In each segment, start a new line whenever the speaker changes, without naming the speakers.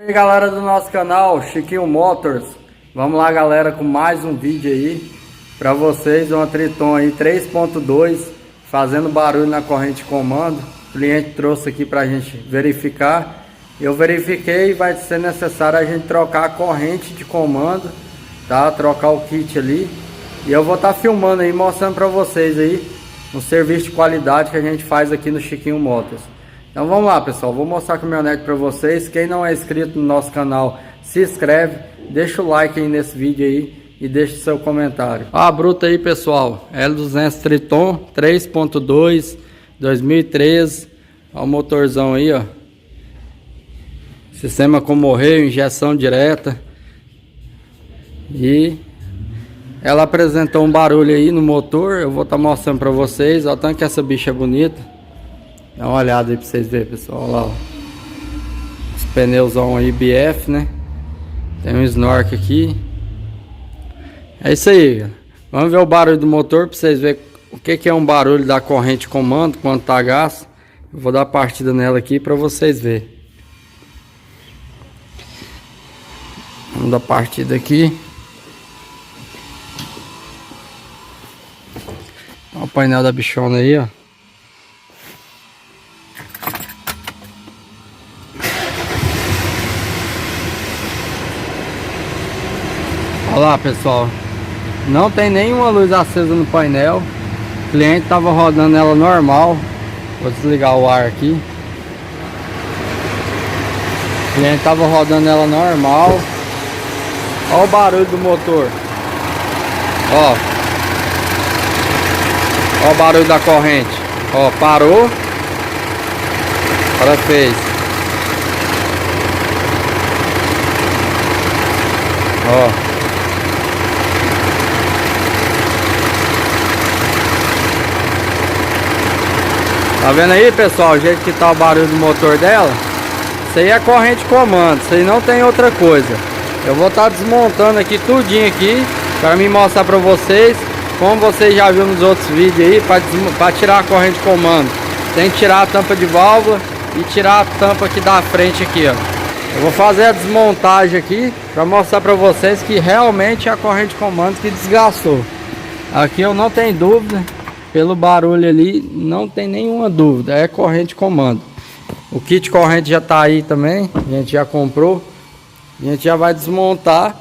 E aí galera do nosso canal, Chiquinho Motors. Vamos lá galera, com mais um vídeo aí para vocês, uma Triton aí 3.2 fazendo barulho na corrente de comando. O cliente trouxe aqui pra gente verificar. Eu verifiquei e vai ser necessário a gente trocar a corrente de comando, tá? Trocar o kit ali. E eu vou estar filmando aí, mostrando para vocês aí um serviço de qualidade que a gente faz aqui no Chiquinho Motors. Então vamos lá pessoal, vou mostrar a caminhonete para vocês. Quem não é inscrito no nosso canal, se inscreve, deixa o like aí nesse vídeo aí e deixa o seu comentário. A bruta aí pessoal, L200 Triton 3.2 2013. Olha o motorzão aí, ó. Sistema com morreio, injeção direta. E ela apresentou um barulho aí no motor. Eu vou estar mostrando para vocês. Olha o tanto que essa bicha é bonita. Dá uma olhada aí para vocês verem, pessoal. Olha lá, ó. Os pneuzão aí BF, né? Tem um snork aqui. É isso aí, galera. Vamos ver o barulho do motor para vocês verem o que é um barulho da corrente de comando, quanto tá gás. Eu vou dar partida nela aqui para vocês verem. Vamos dar partida aqui. Olha o painel da bichona aí, ó. Olha lá pessoal, não tem nenhuma luz acesa no painel. O cliente estava rodando ela normal. Vou desligar o ar aqui. O cliente estava rodando ela normal. Olha o barulho do motor. Ó. Olha o barulho da corrente. Ó, parou. Agora fez. Ó. Tá vendo aí pessoal, o jeito que tá o barulho do motor dela? Isso aí é corrente de comando, isso aí não tem outra coisa. Eu vou estar desmontando aqui tudinho aqui para me mostrar para vocês. Como vocês já viram nos outros vídeos aí, para tirar a corrente de comando tem que tirar a tampa de válvula e tirar a tampa aqui da frente aqui, ó. Eu vou fazer a desmontagem aqui para mostrar para vocês que realmente é a corrente de comando que desgastou. Aqui eu não tenho dúvida. Pelo barulho ali, não tem nenhuma dúvida, é corrente de comando. O kit corrente já tá aí também, a gente já comprou. A gente já vai desmontar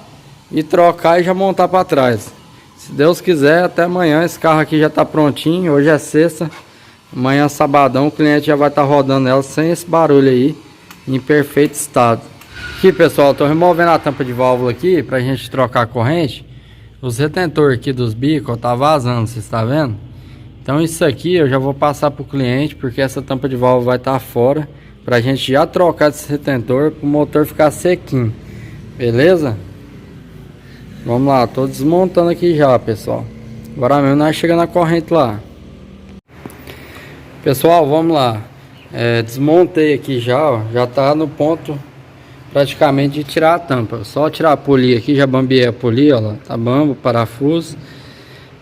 e trocar e já montar para trás. Se Deus quiser, até amanhã esse carro aqui já tá prontinho. Hoje é sexta, amanhã sabadão, o cliente já vai estar rodando ela sem esse barulho aí, em perfeito estado. Aqui pessoal, tô removendo a tampa de válvula aqui pra gente trocar a corrente. Os retentores aqui dos bicos, ó, tá vazando, vocês estão vendo? Então isso aqui eu já vou passar para o cliente, porque essa tampa de válvula vai estar fora, para a gente já trocar esse retentor para o motor ficar sequinho, beleza? Vamos lá, tô desmontando aqui já pessoal. Agora mesmo nós chegamos na corrente lá. Pessoal, vamos lá. Desmontei aqui já, ó, já tá no ponto praticamente de tirar a tampa. Só tirar a polia aqui, já bambiei a polia, ó lá, tá bambo, parafuso.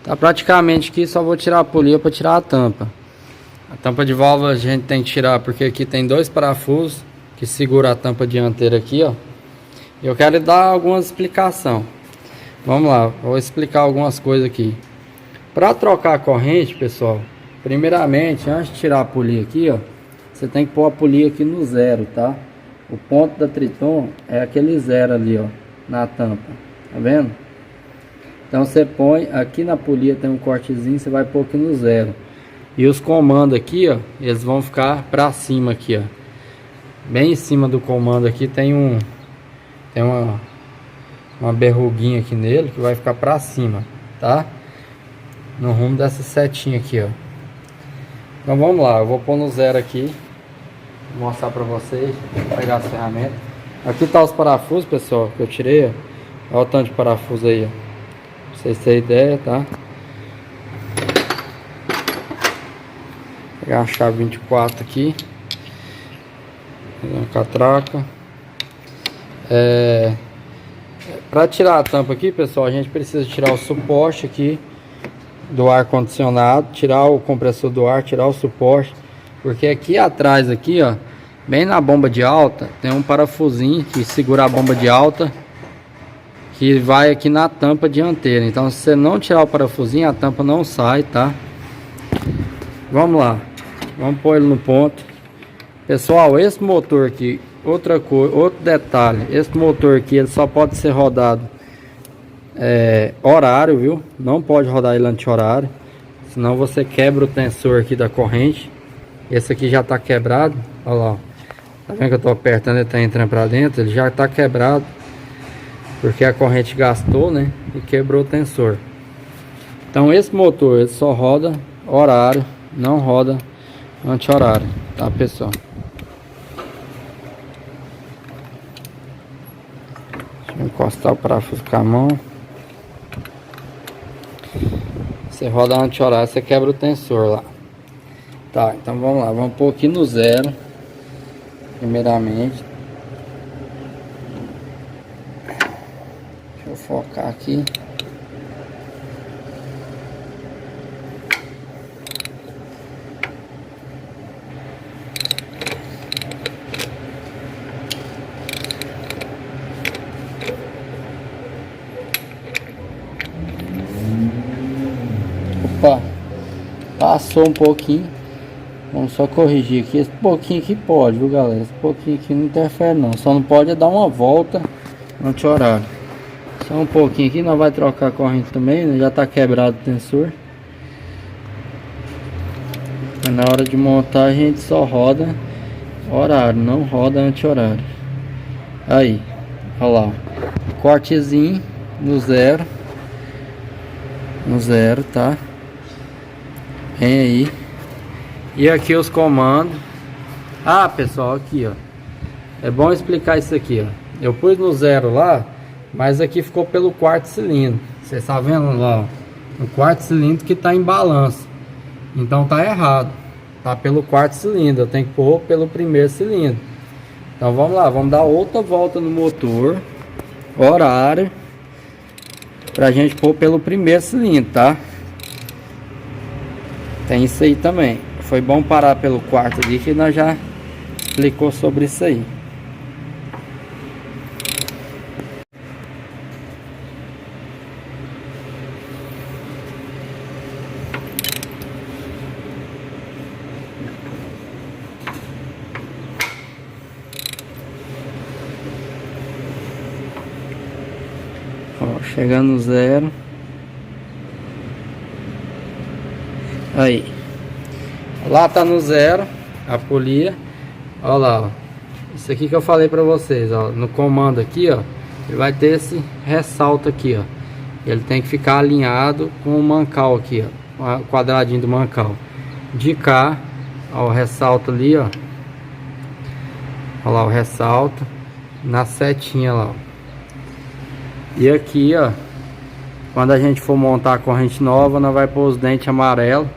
Tá praticamente aqui, só vou tirar a polia para tirar a tampa. A tampa de válvula a gente tem que tirar porque aqui tem dois parafusos que segura a tampa dianteira aqui, ó. Eu quero dar algumas explicações. Vamos lá, vou explicar algumas coisas aqui. Para trocar a corrente, pessoal, primeiramente, antes de tirar a polia aqui, ó, você tem que pôr a polia aqui no zero, tá? O ponto da Triton é aquele zero ali, ó, na tampa. Tá vendo? Então você põe aqui na polia, tem um cortezinho, você vai pôr aqui no zero. E os comandos aqui, ó, eles vão ficar para cima aqui, ó. Bem em cima do comando aqui tem uma berruguinha aqui nele que vai ficar para cima, tá? No rumo dessa setinha aqui, ó. Então vamos lá, eu vou pôr no zero aqui, vou mostrar para vocês, vou pegar as ferramentas. Aqui tá os parafusos, pessoal, que eu tirei, ó. Olha o tanto de parafuso aí, ó. Pra vocês terem ideia, tá? Vou pegar a chave 24 aqui. Fazer uma catraca. Para tirar a tampa aqui, pessoal, a gente precisa tirar o suporte aqui do ar condicionado, tirar o compressor do ar, tirar o suporte, porque aqui atrás aqui, ó, Bem na bomba de alta tem um parafusinho que segura a bomba de alta, que vai aqui na tampa dianteira. Então se você não tirar o parafusinho, a tampa não sai, tá? Vamos lá, vamos pôr ele no ponto. Pessoal, esse motor aqui, outra coisa, outro detalhe, esse motor aqui ele só pode ser rodado horário, viu? Não pode rodar ele anti-horário, senão você quebra o tensor aqui da corrente. Esse aqui já tá quebrado, olha lá. Tá vendo que eu tô apertando, ele tá entrando pra dentro, ele já tá quebrado, porque a corrente gastou, né? E quebrou o tensor. Então esse motor ele só roda horário, não roda anti-horário, tá, pessoal? Deixa eu encostar o parafuso com a mão. Você roda anti-horário, você quebra o tensor lá. Tá, então vamos lá, vamos pôr aqui no zero. Primeiramente, deixa eu focar aqui. Opa, passou um pouquinho. Vamos só corrigir aqui. Esse pouquinho aqui pode, viu, galera? Esse pouquinho aqui não interfere não. Só não pode dar uma volta anti-horário. Só um pouquinho aqui. Nós vai trocar a corrente também, né? Já tá quebrado o tensor. Mas na hora de montar a gente só roda horário, não roda anti-horário. Aí, olha lá. Cortezinho no zero. No zero, tá? Vem aí. E aqui os comandos. Ah, pessoal, aqui, ó. É bom explicar isso aqui, ó. Eu pus no zero lá, mas aqui ficou pelo quarto cilindro. Você está vendo lá, ó, o quarto cilindro que tá em balanço. Então tá errado. Tá pelo quarto cilindro. Eu tenho que pôr pelo primeiro cilindro. Então vamos lá, vamos dar outra volta no motor. Horário. Pra gente pôr pelo primeiro cilindro, tá? Tem isso aí também. Foi bom parar pelo quarto ali, que nós já explicou sobre isso aí. Ó, chegando no zero. Aí. Lá tá no zero a polia. Olha lá, ó. Isso aqui que eu falei pra vocês, ó. No comando aqui, ó, ele vai ter esse ressalto aqui, ó. Ele tem que ficar alinhado com o mancal aqui, ó. O quadradinho do mancal. De cá, ó, o ressalto ali, ó. Olha lá o ressalto. Na setinha lá, ó. E aqui, ó, quando a gente for montar a corrente nova, nós vai pôr os dentes amarelos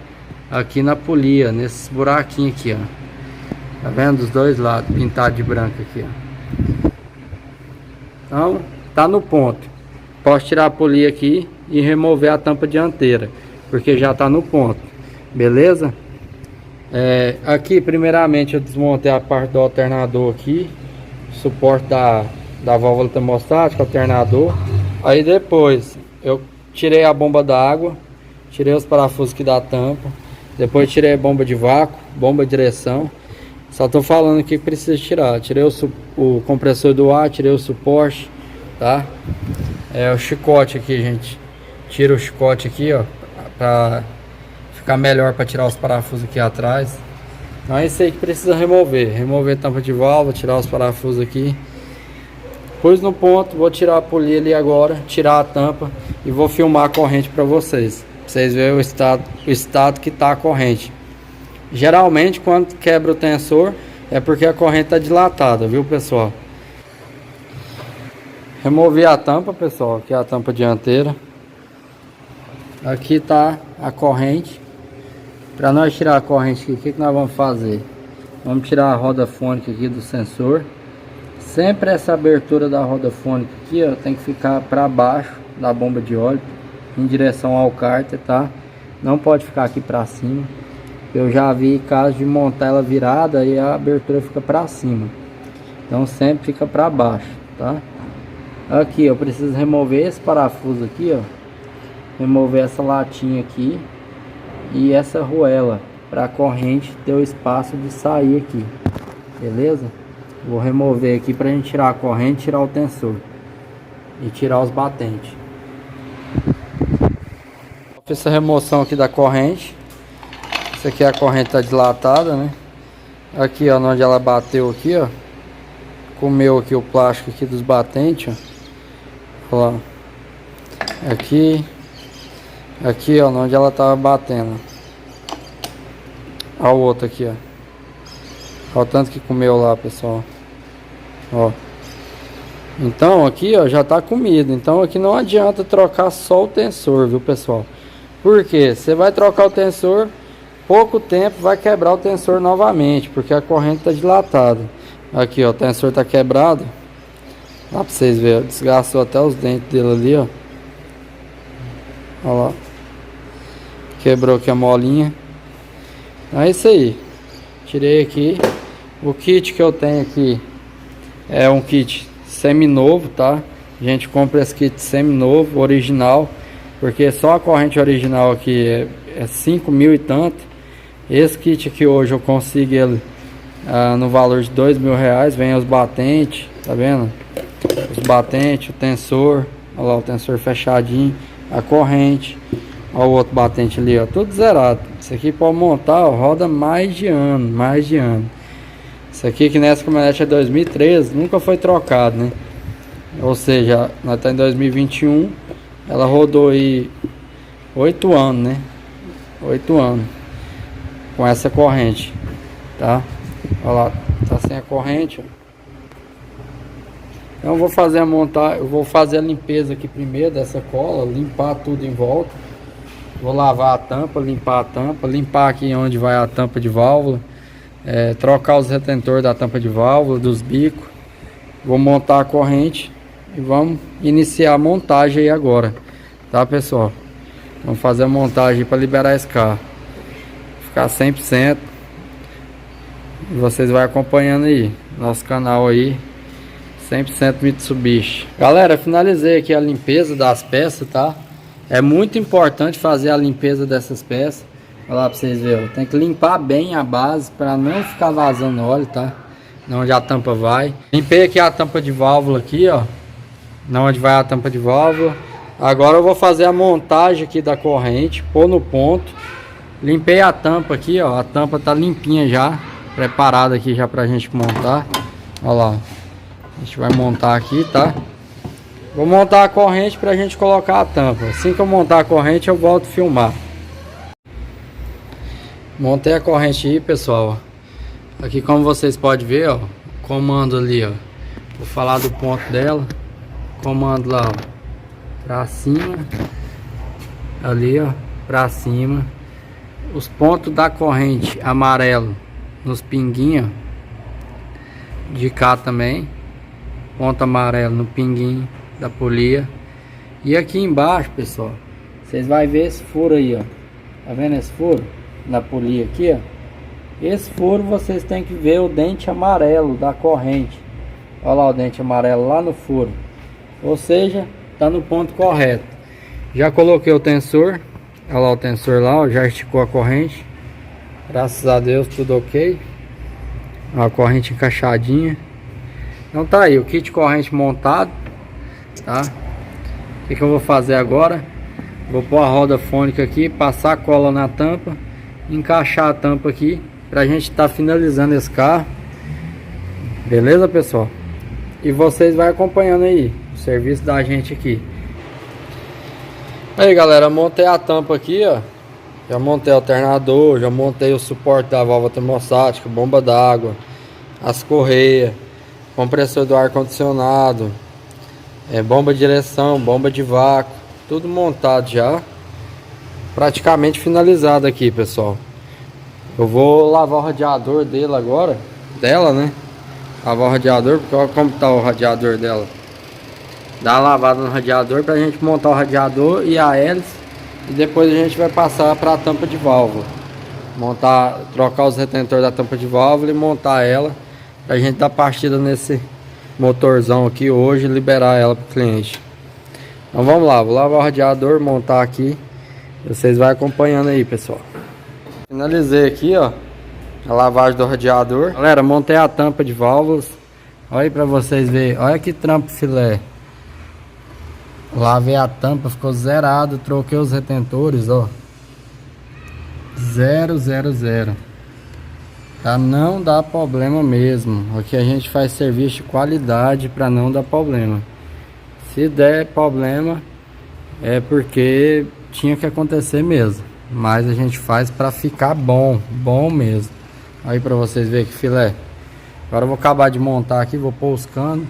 aqui na polia, nesses buraquinhos aqui, ó. Tá vendo? Dos dois lados, pintado de branco aqui, ó. Então, tá no ponto. Posso tirar a polia aqui e remover a tampa dianteira, porque já tá no ponto. Beleza? Aqui, primeiramente, eu desmontei a parte do alternador aqui. Suporte da válvula termostática, alternador. Aí depois, eu tirei a bomba d'água. Tirei os parafusos aqui da tampa. Depois tirei a bomba de vácuo, bomba de direção. Só tô falando aqui que precisa tirar. Tirei o compressor do ar, tirei o suporte, tá? O chicote aqui, gente. Tira o chicote aqui, ó, pra ficar melhor para tirar os parafusos aqui atrás. Então é isso aí que precisa remover. Remover a tampa de válvula, tirar os parafusos aqui. Pus no ponto, vou tirar a polia ali agora, tirar a tampa e vou filmar a corrente para vocês. Vocês verem o estado que tá a corrente. Geralmente quando quebra o tensor é porque a corrente tá dilatada, viu, pessoal? Removi a tampa, pessoal, aqui é a tampa dianteira. Aqui tá a corrente. Para nós tirar a corrente aqui, o que nós vamos fazer? Vamos tirar a roda fônica aqui do sensor. Sempre essa abertura da roda fônica aqui, ó, tem que ficar para baixo da bomba de óleo, em direção ao cárter, tá? Não pode ficar aqui para cima. Eu já vi casos de montar ela virada e a abertura fica para cima. Então sempre fica para baixo, tá? Aqui eu preciso remover esse parafuso aqui, ó. Remover essa latinha aqui e essa arruela para a corrente ter o espaço de sair aqui, beleza? Vou remover aqui para a gente tirar a corrente, tirar o tensor e tirar os batentes. Fiz essa remoção aqui da corrente. Isso aqui a corrente tá dilatada, né? Aqui, ó, onde ela bateu aqui, ó, comeu aqui o plástico aqui dos batentes, ó. Olha lá. Aqui, ó, onde ela tava batendo. Olha o outro aqui, ó. Olha o tanto que comeu lá, pessoal. Ó. Então aqui, ó, já tá comido. Então aqui não adianta trocar só o tensor, viu, pessoal? Porque você vai trocar o tensor, pouco tempo vai quebrar o tensor novamente, porque a corrente tá dilatada. Aqui, ó, o tensor tá quebrado. Dá pra vocês verem, desgastou até os dentes dele ali, ó. Olha lá. Quebrou aqui a molinha. Então é isso aí. Tirei aqui. O kit que eu tenho aqui é um kit semi-novo, tá? A gente compra esse kit semi-novo, original, porque só a corrente original aqui é 5 mil e tanto. Esse kit aqui hoje eu consigo ele no valor de R$2.000. Vem os batentes, tá vendo? Os batentes, o tensor, olha lá o tensor fechadinho, a corrente, olha o outro batente ali, ó, tudo zerado. Isso aqui pode montar, ó, roda mais de ano. Isso aqui que nessa caminhonete é 2013, nunca foi trocado, né? Ou seja, nós estamos em 2021, ela rodou aí 8 anos, né? 8 anos com essa corrente, tá? Olha lá, tá sem a corrente, ó. Então eu vou fazer a limpeza aqui primeiro dessa cola, limpar tudo em volta. Vou lavar a tampa, limpar aqui onde vai a tampa de válvula. Trocar os retentores da tampa de válvula, dos bicos. Vou montar a corrente e vamos iniciar a montagem aí agora, tá, pessoal? Vamos fazer a montagem para liberar esse carro, ficar 100%. E vocês vão acompanhando aí nosso canal aí, 100% Mitsubishi. Galera, finalizei aqui a limpeza das peças, tá? É muito importante fazer a limpeza dessas peças. Olha lá pra vocês verem, tem que limpar bem a base para não ficar vazando óleo, tá? Onde a tampa vai. Limpei aqui a tampa de válvula aqui, ó. Onde vai a tampa de válvula. Agora eu vou fazer a montagem aqui da corrente, pôr no ponto. Limpei a tampa aqui, ó. A tampa tá limpinha já, preparada aqui já pra gente montar. Olha lá. A gente vai montar aqui, tá? Vou montar a corrente pra gente colocar a tampa. Assim que eu montar a corrente eu volto a filmar. Montei a corrente aí, pessoal. Aqui, como vocês podem ver, ó, comando ali, ó. Vou falar do ponto dela. Comando lá, ó, pra cima. Ali, ó, pra cima. Os pontos da corrente amarelo nos pinguinhos, ó. De cá também. Ponto amarelo no pinguinho da polia. E aqui embaixo, pessoal, vocês vão ver esse furo aí, ó. Tá vendo esse furo? Na polia aqui, ó. Esse furo vocês têm que ver o dente amarelo da corrente. Olha lá o dente amarelo lá no furo. Ou seja, tá no ponto correto. Já coloquei o tensor. Olha lá o tensor lá, ó, já esticou a corrente. Graças a Deus, tudo ok. Ó, a corrente encaixadinha. Então tá aí, o kit corrente montado, tá? O que eu vou fazer agora? Vou pôr a roda fônica aqui, passar a cola na tampa, encaixar a tampa aqui, pra gente estar finalizando esse carro. Beleza, pessoal? E vocês vão acompanhando aí o serviço da gente aqui. Aí, galera, montei a tampa aqui, ó. Já montei o alternador, já montei o suporte da válvula termostática, bomba d'água, as correias, compressor do ar condicionado, bomba de direção, bomba de vácuo, tudo montado já, praticamente finalizado aqui, pessoal. Eu vou lavar o radiador dele agora, né? Lavar o radiador, porque olha como tá o radiador dela. Dá uma lavada no radiador pra gente montar o radiador e a hélice, e depois a gente vai passar para a tampa de válvula. montar, trocar os retentores da tampa de válvula e montar ela, pra gente dar partida nesse motorzão aqui hoje e liberar ela pro cliente. Então vamos lá, vou lavar o radiador, montar aqui, vocês vão acompanhando aí, pessoal. Finalizei aqui, ó, a lavagem do radiador. Galera, montei a tampa de válvulas. Olha aí pra vocês verem, olha que trampo filé. Lavei a tampa, ficou zerado, troquei os retentores, ó. 000. Tá? Não dá problema mesmo. Aqui a gente faz serviço de qualidade para não dar problema. Se der problema é porque tinha que acontecer mesmo. Mas a gente faz para ficar bom, bom mesmo. Aí para vocês verem que filé. Agora eu vou acabar de montar aqui, vou pôr os canos,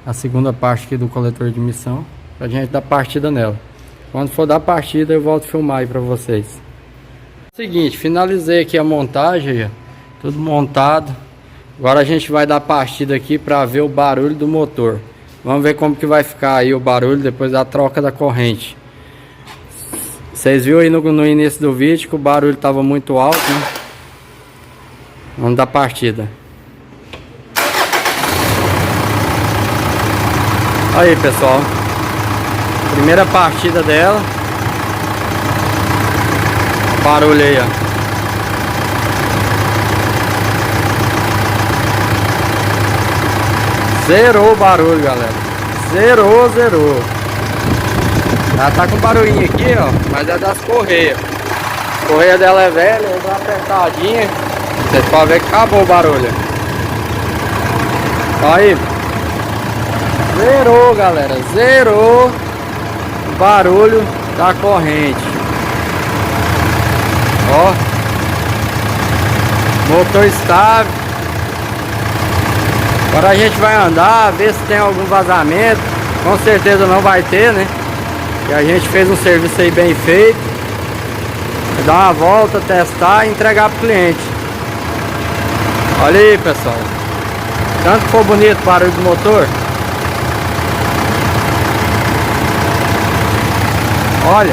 a segunda parte aqui do coletor de emissão, pra gente dar partida nela. Quando for dar partida eu volto a filmar aí pra vocês. Seguinte, finalizei aqui a montagem, ó, tudo montado. Agora a gente vai dar partida aqui pra ver o barulho do motor. Vamos ver como que vai ficar aí o barulho depois da troca da corrente. Vocês viram aí no início do vídeo que o barulho estava muito alto, né? Vamos dar partida. Aí, pessoal, primeira partida dela. Barulho aí, ó. Zerou o barulho, galera. Zerou. Ela tá com barulhinho aqui, ó, mas é das correias. A correia dela é velha, eu dou uma apertadinha. Vocês podem ver que acabou o barulho. Aí. Zerou, galera, zerou o barulho da corrente. Ó, motor estável. Agora a gente vai andar, ver se tem algum vazamento. Com certeza não vai ter, né? E a gente fez um serviço aí bem feito. Vai dar uma volta, testar e entregar pro cliente. Olha aí, pessoal. Tanto que foi bonito o barulho do motor. Olha,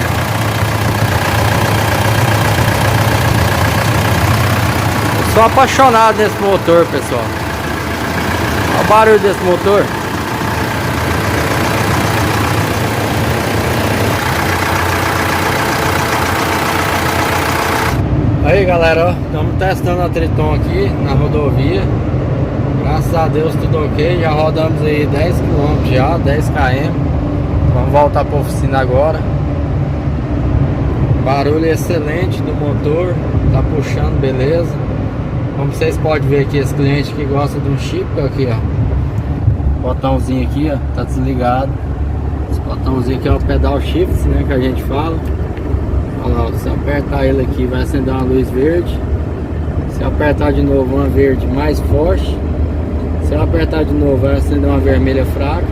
eu sou apaixonado nesse motor, pessoal. Olha o barulho desse motor. Aí, galera, ó, estamos testando a Triton aqui na rodovia. Graças a Deus tudo ok. Já rodamos aí 10 km já, 10 km. Vamos voltar para a oficina agora. Barulho excelente do motor, tá puxando, beleza. Como vocês podem ver aqui, esse cliente que gosta de um chip aqui, ó, botãozinho aqui, ó, tá desligado. Esse botãozinho aqui é o pedal shift, né, que a gente fala. Olha lá, se apertar ele aqui vai acender uma luz verde. Se apertar de novo uma verde mais forte. Se apertar de novo vai acender uma vermelha fraca.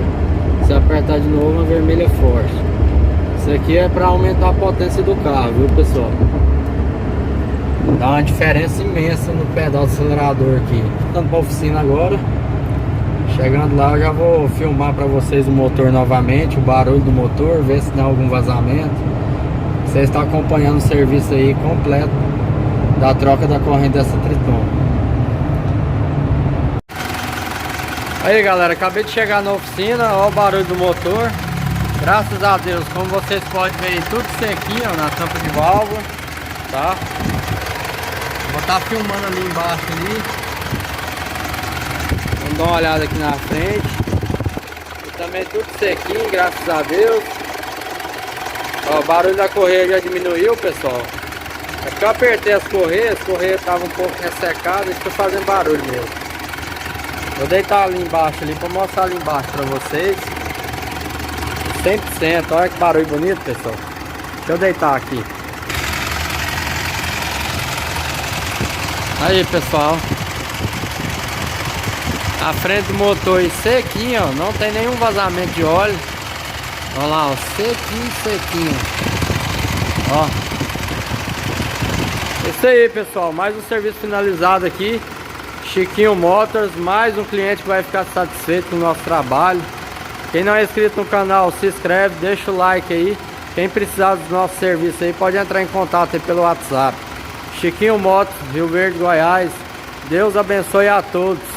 Se apertar de novo uma vermelha forte. Isso aqui é para aumentar a potência do carro, viu, pessoal? Dá uma diferença imensa no pedal do acelerador aqui. Estamos para a oficina agora. Chegando lá eu já vou filmar para vocês o motor novamente, o barulho do motor, ver se dá algum vazamento. Você está acompanhando o serviço aí completo da troca da corrente dessa Triton. Aí, galera, acabei de chegar na oficina, olha o barulho do motor. Graças a Deus, como vocês podem ver, tudo sequinho, ó, na tampa de válvula, tá? Vou estar filmando ali embaixo ali. Vamos dar uma olhada aqui na frente. E também tudo sequinho, graças a Deus. Ó, o barulho da correia já diminuiu, pessoal. É porque eu apertei as correias estavam um pouco ressecadas e ficou fazendo barulho mesmo. Vou deitar ali embaixo ali para mostrar ali embaixo para vocês. 100%, olha que barulho bonito, pessoal. Deixa eu deitar aqui. Aí, pessoal, a frente do motor aí sequinho, ó, não tem nenhum vazamento de óleo. Olha lá, ó, sequinho. Ó. Isso aí, pessoal, mais um serviço finalizado aqui. Chiquinho Motors, mais um cliente que vai ficar satisfeito com o nosso trabalho. Quem não é inscrito no canal, se inscreve, deixa o like aí. Quem precisar dos nossos serviços aí, pode entrar em contato aí pelo WhatsApp. Chiquinho Motos, Rio Verde, Goiás. Deus abençoe a todos.